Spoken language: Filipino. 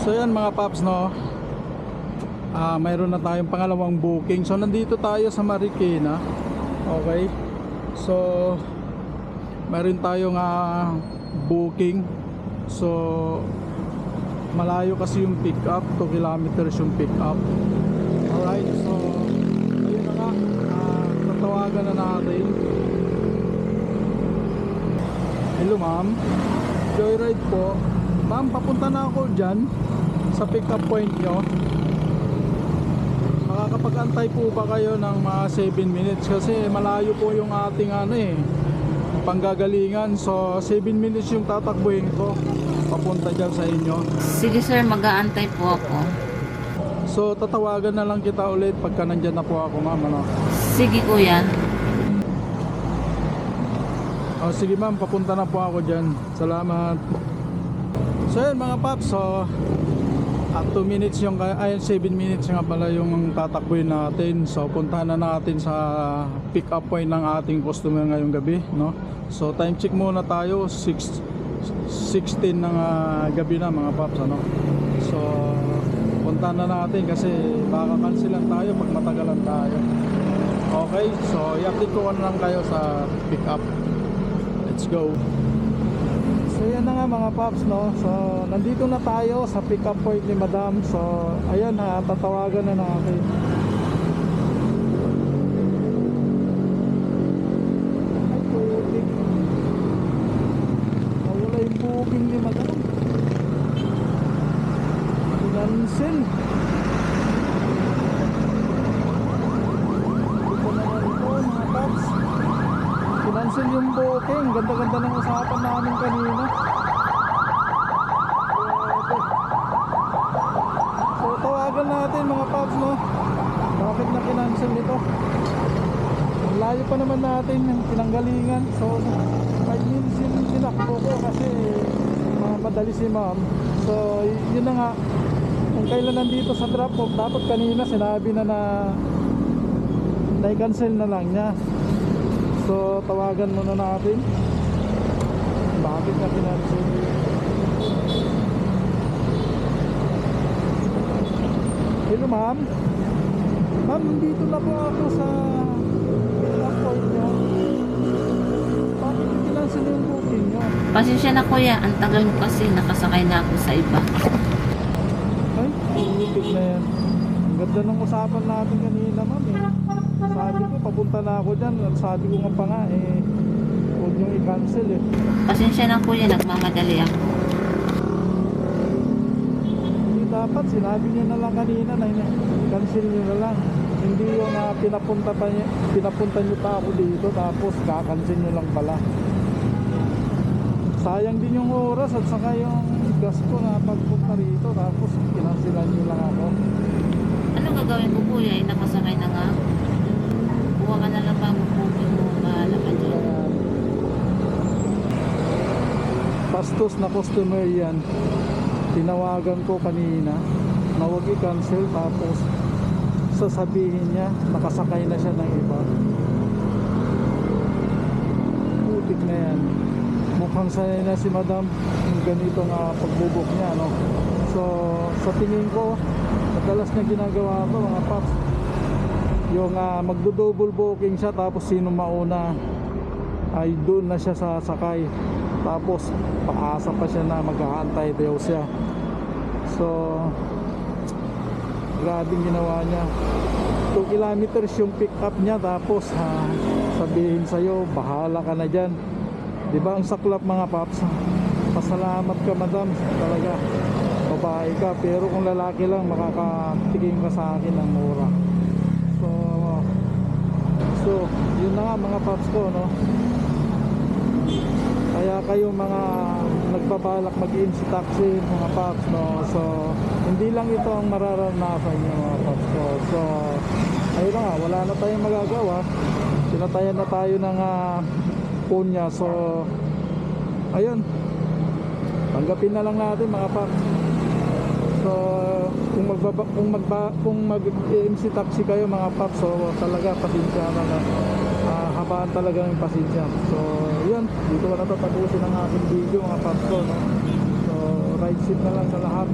So yan mga paps, no, mayroon na tayong pangalawang booking. So nandito tayo sa Marikina. Okay, so mayroon tayong booking. So malayo kasi yung pick up, 2 kilometers yung pick up. Alright, so ayun na nga, tatawagan na natin. Hello ma'am, joyride po. Ma'am, papunta na ako dyan sa pick up point nyo. Makakapag-antay po ba kayo ng mga 7 minutes? Kasi malayo po yung ating panggagalingan. So 7 minutes yung tatakbuhin ko papunta dyan sa inyo. Sige sir, mag-aantay po ako. So tatawagan na lang kita ulit pagka nandyan na po ako ma'am, ano? Sige kuya. Sige ma'am, papunta na po ako dyan. Salamat. So yun mga paps, so 2 minutes yung, 7 minutes nga pala yung tatakbuhin natin. So puntahan na natin sa pick up point ng ating customer ngayong gabi, no? So time check muna tayo, 16 ng gabi na mga paps, ano? So puntahan na natin kasi baka cancelan tayo pag matagalan tayo. Okay, so i-update ko na lang kayo sa pick up. Let's go. So yan na nga mga paps, no. So nandito na tayo sa pick up point ni Madam. So ayan tatawagan na natin. Ay putik, nawala yung booking ni Madam. Cancel. Dito naman ito mga paps, cancel yung booking. Ganda-ganda ng usapan namin kanina. So tawagan natin mga paps, no, bakit na kinancel nito. Layo pa naman natin yung pinanggalingan. So 5 minutes yung tinakbo ko kasi madali si ma'am. So yun na nga, kung kailan nandito sa drop off, dapat kanina sinabi na i-cancel na lang niya. So tawagan muna natin bakit na kinancel. Hello ma'am. Ma'am, nandito na po ako sa pick-up point nyo. Bakit na kinancel yung booking nyo? Pasensya na kuya, ang tagal mo kasi nakasakay na ako sa iba. Ay, ulitin na yan. Ang ganda ng usapan natin kanina ma'am Sabi ko papunta na ako dyan. Sabi ko nga pa nga huwag nyo i-cancel Pasensya na kuya, nagmamadali ako. Hindi dapat, sinabi nyo na lang kanina na i-cancel nyo na lang. Hindi yung pinapunta nyo pa ako dito tapos kakancel nyo lang pala. Sayang din yung oras at saka yung gas ko na pagpunta rito tapos kinansilan nyo lang ako. Ano gagawin ko kuya? Nakasakay na nga. Kuha ka na lang bago booking mo. Bahala ka dyan. Pastos na customer yan. Tinawagan ko kanina na huwag i-cancel tapos sasabihin niya nakasakay na siya ng iba. Putik na yan. Mukhang sanay na si Madam yung ganito nga pagbubok niya, no? So sa tingin ko madalas na ginagawa ko mga paps, yung magdo-double booking siya tapos sino mauna ay doon na siya sasakay tapos paasa pa siya na mag-aantay daw siya. So grabing ginawa niya. 2 kilometers yung pick up niya tapos sabihin sa'yo bahala ka na dyan. Diba ang saklap mga paps? Pasalamat ka Madam, talaga babae ka, pero kung lalaki lang makakatiging ka sa akin ng mura. So yun na nga mga paps ko, no? Kaya kayo mga nagbabalak mag-MC taxi mga paps, no? So hindi lang ito ang mararanasan nyo mga paps ko. So ayun na nga, wala na tayong magagawa. Sinatayan na tayo ng punya. So ayun, tanggapin na lang natin mga paps. So kung mag-MC taxi kayo mga paps, so talaga pasensya na habaan talaga yung pasensya. So yun, dito ko na tatapusin ang aking video mga paps ko, no? So ride safe na lang sa lahat.